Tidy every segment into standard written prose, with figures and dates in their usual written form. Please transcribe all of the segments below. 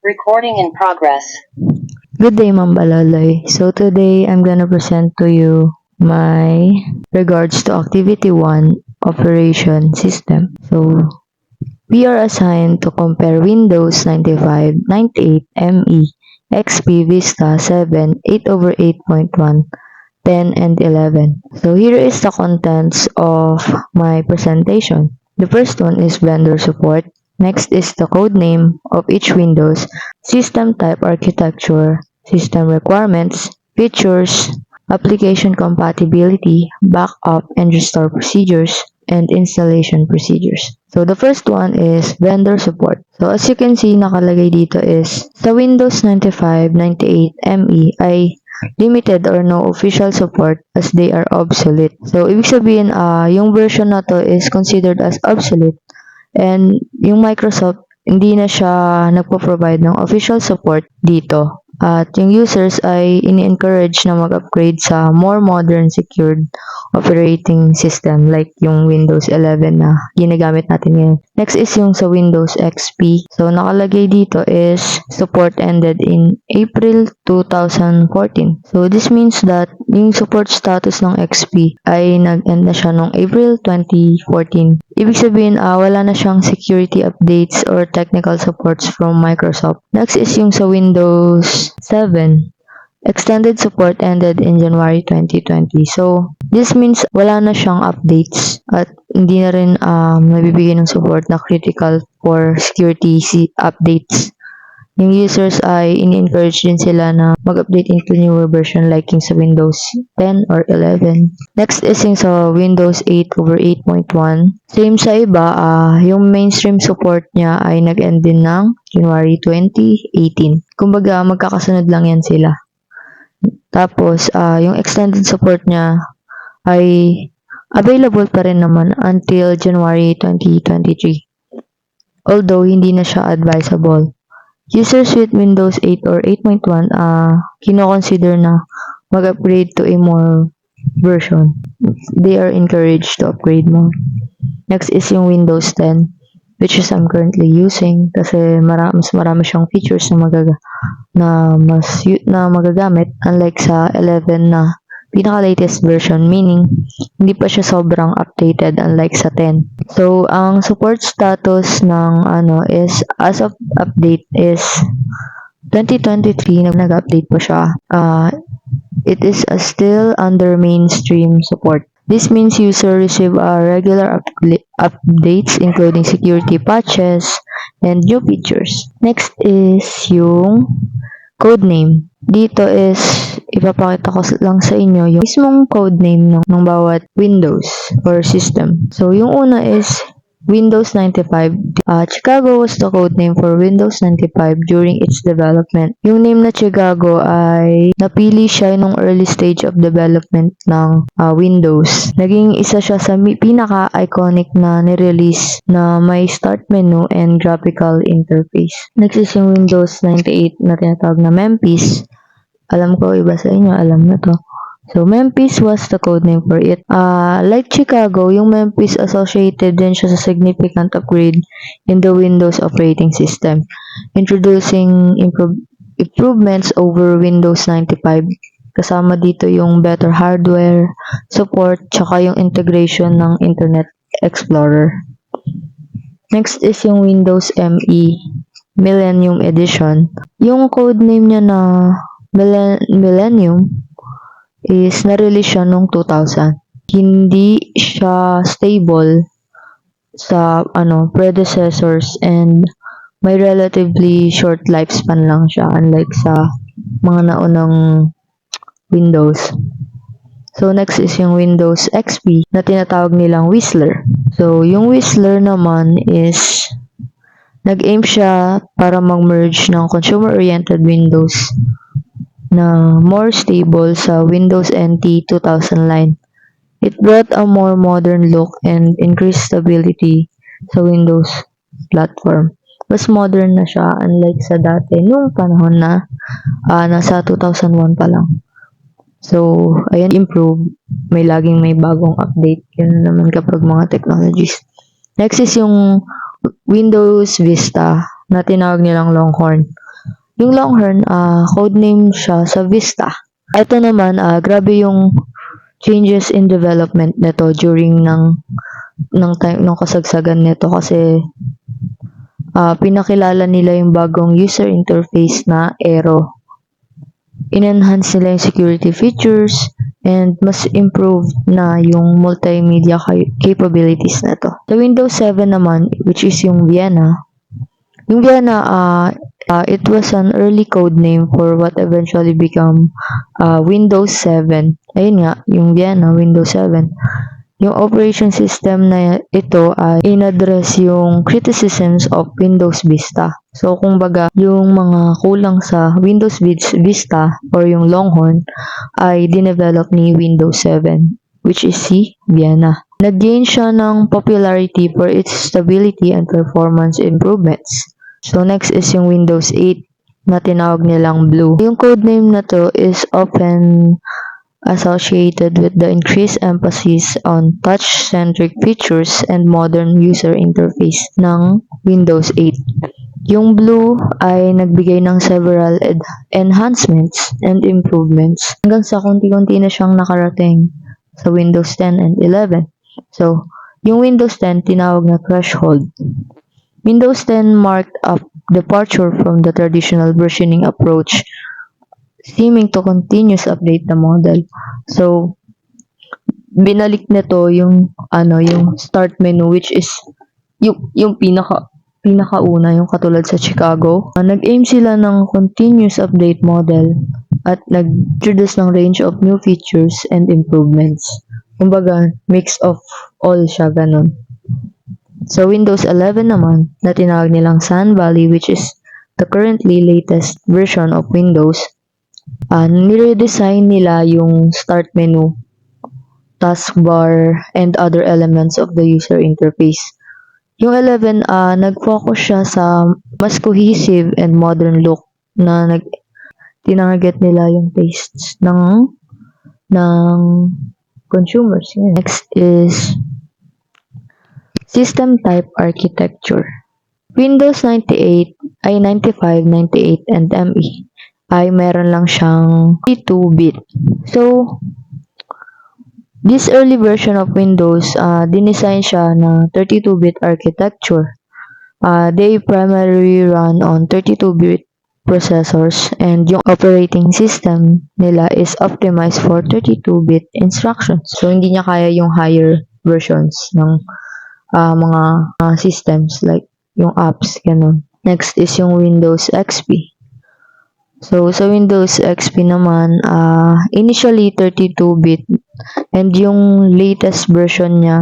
Recording in progress. Good day, Ma'am Balaloy. So today I'm gonna present to you my regards to Activity 1 Operation System. So we are assigned to compare Windows 95, 98, ME, XP, Vista 7, 8 over 8.1, 10, and 11. So here is the contents of my presentation. The first one is vendor support. Next is the code name of each Windows, system type architecture, system requirements, features, application compatibility, backup and restore procedures, and installation procedures. So the first one is vendor support. So as you can see, nakalagay dito is sa Windows 95, 98, ME ay limited or no official support as they are obsolete. So ibig sabihin, yung version na to is considered as obsolete. And yung Microsoft, hindi na siya nagpo-provide ng official support dito. At yung users ay ini-encourage na mag-upgrade sa more modern secured operating system like yung Windows 11 na ginagamit natin ngayon. Next is yung sa Windows XP. So nakalagay dito is support ended in April 2014. So this means that yung support status ng XP ay nag-end na siya noong April 2014. Ibig sabihin, wala na siyang security updates or technical supports from Microsoft. Next is yung sa Windows 7. Extended support ended in January 2020. So, this means wala na siyang updates at hindi na rin nabibigay ng support na critical for security updates. Yung users ay ini-encourage din sila na mag-update into newer version like yung sa Windows 10 or 11. Next is yung sa Windows 8 over 8.1. Same sa iba, yung mainstream support niya ay nag-end din ng January 2018. Kumbaga, magkakasunod lang yan sila. Tapos, yung extended support niya ay available pa rin naman until January 2023. Although, hindi na siya advisable. Users with Windows 8 or 8.1 kino-consider na mag-upgrade to a more version. They are encouraged to upgrade more. Next is yung Windows 10, which is I'm currently using kasi mas marami siyang features na magagamit unlike sa 11 na pinaka-latest version, meaning hindi pa siya sobrang updated unlike sa 10. So, ang support status ng is as of update is 2023 nag-update pa siya. It is still under mainstream support. This means user receive regular updates including security patches and new features. Next is yung code name. Dito is ipapakita ko lang sa inyo yung mismong code name ng bawat Windows or system. So yung una is Windows 95. Chicago was the code name for Windows 95 during its development. Yung name na Chicago ay napili siya nung early stage of development ng Windows. Naging isa siya sa pinaka-iconic na nirelease na may start menu and graphical interface. Next is yung Windows 98 na tinatawag na Memphis. Alam ko iba sa inyo, alam na to. So, Memphis was the code name for it. Like Chicago, yung Memphis associated din siya sa significant upgrade in the Windows operating system, introducing improvements over Windows 95. Kasama dito yung better hardware, support, tsaka yung integration ng Internet Explorer. Next is yung Windows ME Millennium Edition. Yung code name niya na Millennium is na-release siya noong 2000. Hindi siya stable sa predecessors and may relatively short lifespan lang siya unlike sa mga naunang Windows. So next is yung Windows XP na tinatawag nilang Whistler. So yung Whistler naman is nag-aim siya para mag-merge ng consumer-oriented Windows na more stable sa Windows NT 2000 line. It brought a more modern look and increased stability sa Windows platform. Mas modern na siya unlike sa dati nung panahon na nasa 2001 pa lang. So, ayan, improve. May bagong update. Yun naman kapag mga technologies. Next is yung Windows Vista na tinawag nilang Longhorn. Yung Longhorn, codename siya sa Vista. Ito naman, grabe yung changes in development nito during ng time ng kasagsagan nito kasi pinakilala nila yung bagong user interface na Aero. In-enhance nila yung security features and mas improved na yung multimedia capabilities na to. Sa Windows 7 naman, which is yung Vienna, it was an early code name for what eventually became Windows 7. Ayun nga, yung Vienna, Windows 7. Yung operation system na ito ay in-address yung criticisms of Windows Vista. So, kumbaga, yung mga kulang sa Windows Vista or yung Longhorn ay dinevelop ni Windows 7, which is si Vienna. Nag-gain siya ng popularity for its stability and performance improvements. So, next is yung Windows 8 na tinawag nilang Blue. Yung codename na to is often associated with the increased emphasis on touch-centric features and modern user interface ng Windows 8. Yung Blue ay nagbigay ng several enhancements and improvements hanggang sa konti-konti na siyang nakarating sa Windows 10 and 11. So, yung Windows 10 tinawag na threshold. Windows 10 marked a departure from the traditional versioning approach, seeming to continuous update the model. So, binalik nito yung start menu, which is yung pinakauna, yung katulad sa Chicago. Nag-aim sila ng continuous update model at nag-introduce ng range of new features and improvements. Kumbaga, mix of all siya, ganun. So, Windows 11 naman, na tinawag nilang Sun Valley, which is the currently latest version of Windows, niredesign nila yung start menu, taskbar, and other elements of the user interface. Yung 11, nag-focus siya sa mas cohesive and modern look na tinarget nila yung tastes ng consumers. Next is system type architecture. Windows 98 ay 95, 98, and ME ay meron lang siyang 32-bit. So, this early version of Windows, dinesign siya na 32-bit architecture. They primarily run on 32-bit processors and yung operating system nila is optimized for 32-bit instructions. So, hindi niya kaya yung higher versions ng mga systems like yung apps, ganun. Next is yung Windows XP. So, sa Windows XP naman, initially 32-bit and yung latest version niya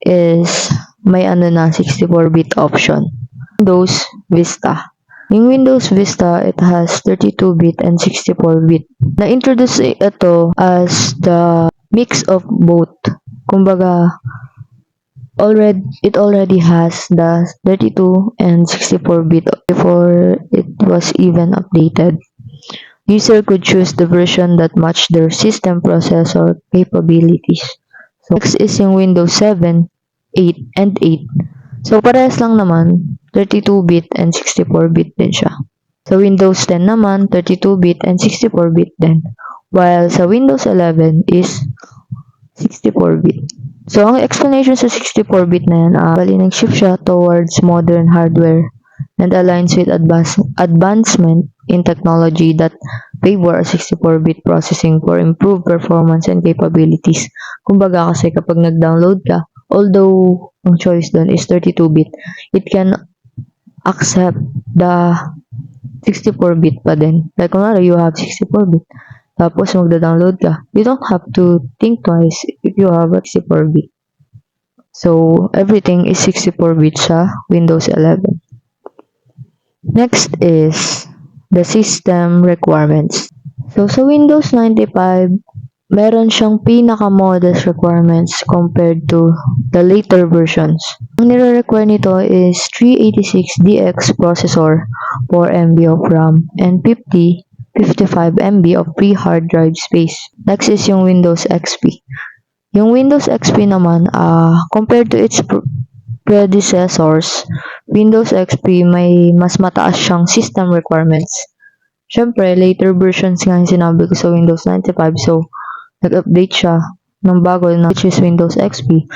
is may 64-bit option. Windows Vista. Yung Windows Vista, it has 32-bit and 64-bit. Na-introduce ito as the mix of both. Kumbaga, it already has the 32 and 64-bit before it was even updated. User could choose the version that matched their system processor capabilities. So, next is yung Windows 7, 8, and 8. So, parehas lang naman, 32-bit and 64-bit din siya. Sa Windows 10 naman, 32-bit and 64-bit din. While sa Windows 11 is 64-bit. So, ang explanation sa 64-bit na yan, bali nag-shift siya towards modern hardware and aligns with advancement in technology that favor a 64-bit processing for improved performance and capabilities. Kumbaga kasi kapag nag-download ka, although ang choice doon is 32-bit, it can accept the 64-bit pa din. Like, kunwari, you have 64-bit. Tapos, magda-download ka. You don't have to think twice if you have a 64-bit. So, everything is 64-bit sa Windows 11. Next is the system requirements. So, sa Windows 95, meron siyang pinaka-modest requirements compared to the later versions. Ang nire-require nito is 386DX processor, 4 MB of RAM, and 55 MB of free hard drive space. Next is yung Windows XP. Yung Windows XP naman, compared to its predecessors, Windows XP may mas mataas siyang system requirements. Siyempre, later versions nga yung sinabi ko sa Windows 95. So, nag-update siya ng bago na which is Windows XP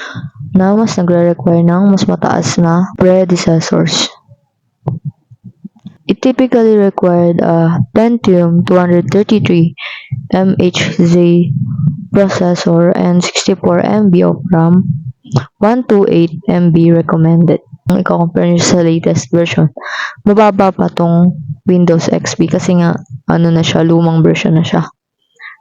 na mas nagre-require ng mas mataas na predecessors. It typically required a Pentium 233 MHz processor and 64 MB of RAM, 128 MB recommended. Kung i-compare nyo sa latest version, mababa pa tong Windows XP kasi nga ano na siya, lumang version na siya.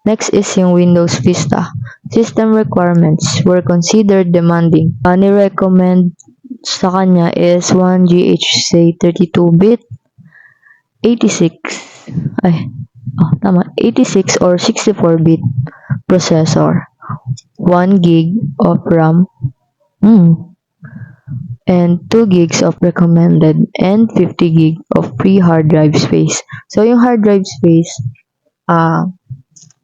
Next is yung Windows Vista. System requirements were considered demanding. Ni-recommend sa kanya is 1 GHz 32-bit, 86 or 64-bit processor, 1 gig of RAM, and 2 gigs of recommended, and 50 gig of free hard drive space. So, yung hard drive space,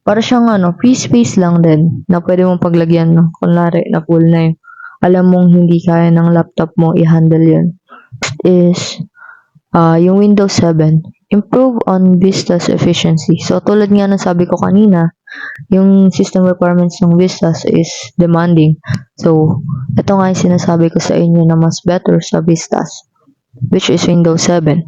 para siyang free space lang din na pwede mong paglagyan, no? Kunwari, na full na yun. Alam mong hindi kaya ng laptop mo i-handle yun. Next is, yung Windows 7. Improve on Vista's efficiency. So, tulad nga ng sabi ko kanina, yung system requirements ng Vistas is demanding. So, ito nga yung sinasabi ko sa inyo na mas better sa Vistas, which is Windows 7.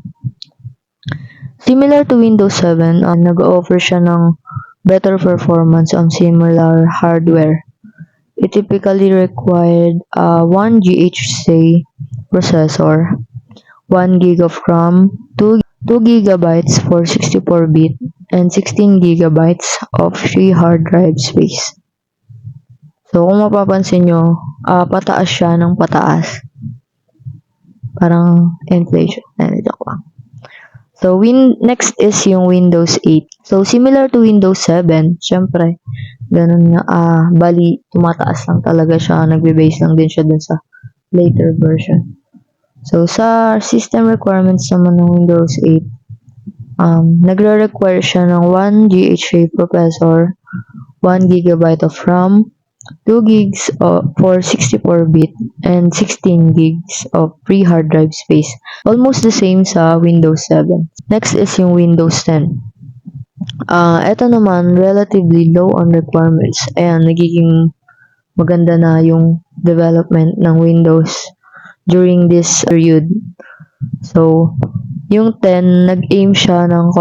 Similar to Windows 7, nag-offer siya ng better performance on similar hardware. It typically required 1 GHz processor, 1 gig of RAM, 2 gigabytes for 64-bit, and 16 gigabytes of free hard drive space. So, kung mapapansin nyo, pataas siya ng pataas. Parang inflation. Joke lang. So, next is yung Windows 8. So, similar to Windows 7, syempre, ganun nga, bali, tumataas lang talaga siya, nagbe-base lang din siya dun sa later version. So, sa system requirements naman ng Windows 8, nagre-require siya ng 1 GHz processor, 1 gigabyte of RAM, 2 gigs for 64-bit, and 16 gigs of free hard drive space. Almost the same sa Windows 7. Next is yung Windows 10. Ito naman, relatively low on requirements. Ayan, nagiging maganda na yung development ng Windows during this period. So, yung 10, nag-aim siya ng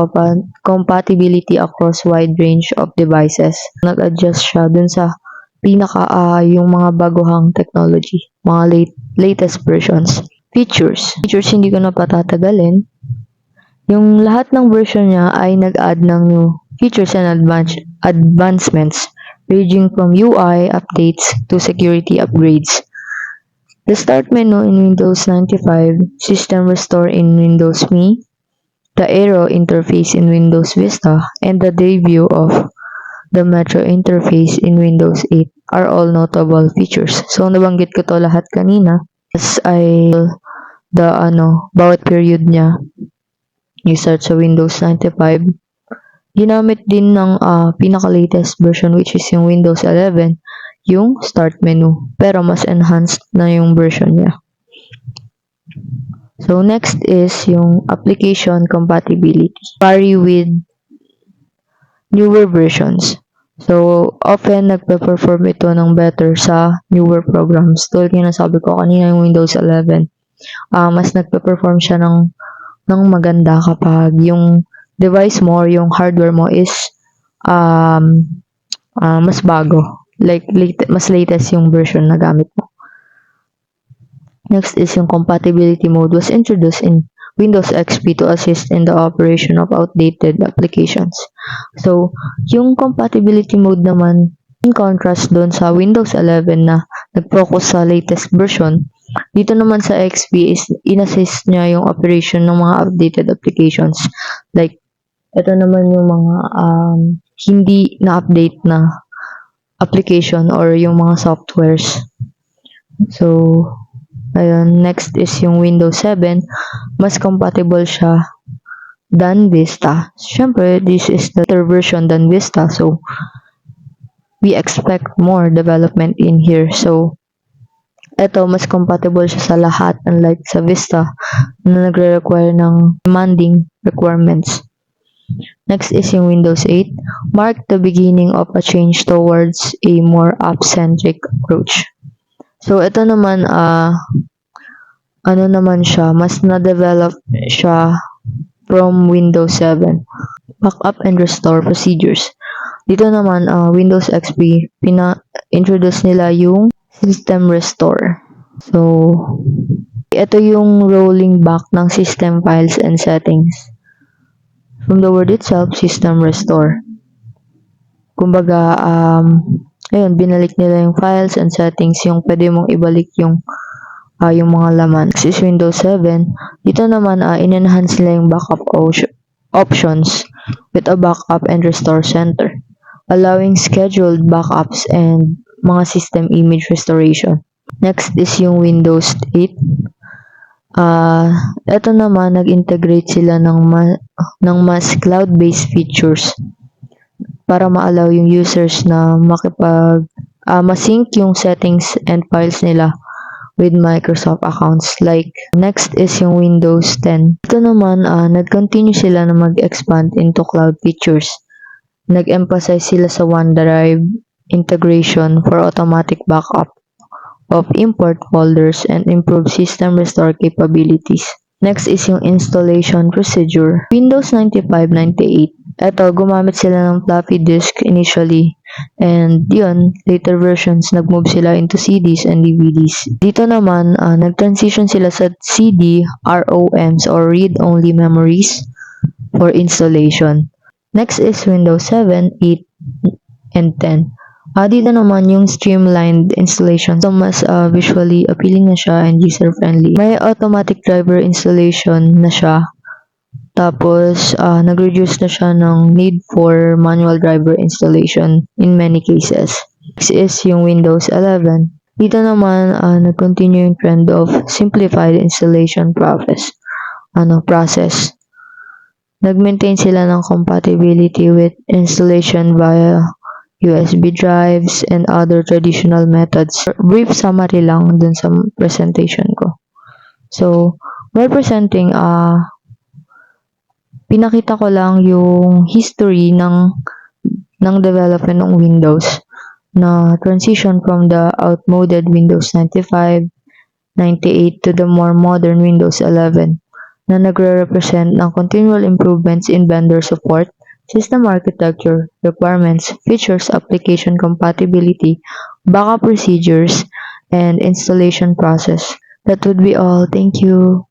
compatibility across wide range of devices. Nag-adjust siya dun sa yung mga baguhang technology, mga latest versions. Features hindi ko na patatagalin. Yung lahat ng version niya ay nag-add ng new features and advancements ranging from UI updates to security upgrades. The start menu in Windows 95, System Restore in Windows Me, the Aero interface in Windows Vista, and the debut of the Metro interface in Windows 8 are all notable features. So, nabanggit ko to lahat kanina as bawat period niya. You start sa Windows 95. Ginamit din ng pinaka-latest version which is yung Windows 11, yung start menu. Pero mas enhanced na yung version niya. So, next is yung application compatibility. Vary with newer versions. So, often nagpe-perform ito ng better sa newer programs. Tulad yung nasabi ko kanina yung Windows 11. Mas nagpe-perform siya ng maganda kapag yung device mo or yung hardware mo is mas bago. Like, mas latest yung version na gamit mo. Next is yung compatibility mode was introduced in Windows XP to assist in the operation of outdated applications. So, yung compatibility mode naman, in contrast doon sa Windows 11 na nag-focus sa latest version, dito naman sa XP is in-assist niya yung operation ng mga outdated applications. Like, ito naman yung mga hindi na-update na application or yung mga softwares. So, ayun, next is yung Windows 7. Mas compatible siya than Vista. Siyempre, this is the better version than Vista. So, we expect more development in here. So, Ito, mas compatible siya sa lahat, unlike sa Vista na nagre-require ng demanding requirements. Next is yung Windows 8, marked the beginning of a change towards a more app-centric approach. So, ito naman, ano naman siya, mas na-develop siya from Windows 7. Backup and restore procedures. Dito naman, Windows XP, introduce nila yung system restore. So, ito yung rolling back ng system files and settings. From the word itself, system restore. Kumbaga, ayun, binalik nila yung files and settings, yung pwede mong ibalik yung mga laman. Next is Windows 7. Dito naman, in-enhance nila yung backup options with a backup and restore center, allowing scheduled backups and mga system image restoration. Next is yung Windows 8. Ito naman, nag-integrate sila ng mas cloud-based features para ma-allow yung users na ma-sync yung settings and files nila with Microsoft accounts. Like, next is yung Windows 10. Ito naman, nag-continue sila na mag-expand into cloud features. Nag-emphasize sila sa OneDrive integration for automatic backup of import folders and improve system restore capabilities. Next is yung installation procedure. Windows 95-98. Ito, gumamit sila ng floppy disk initially. And yun, later versions, nag-move sila into CDs and DVDs. Dito naman, nag-transition sila sa CD, ROMs or read-only memories for installation. Next is Windows 7, 8, and 10. Dito naman yung streamlined installation. So, mas visually appealing na siya and user-friendly. May automatic driver installation na siya. Tapos, nag-reduce na siya ng need for manual driver installation in many cases. Next is yung Windows 11. Dito naman, nag-continue yung trend of simplified installation process. Nag-maintain sila ng compatibility with installation via USB drives and other traditional methods. Brief summary lang dun sa presentation ko. So, while presenting, pinakita ko lang yung history ng development ng Windows na transition from the outmoded Windows 95, 98 to the more modern Windows 11 na nagre-represent ng continual improvements in vendor support, system architecture, requirements, features, application compatibility, backup procedures, and installation process. That would be all. Thank you.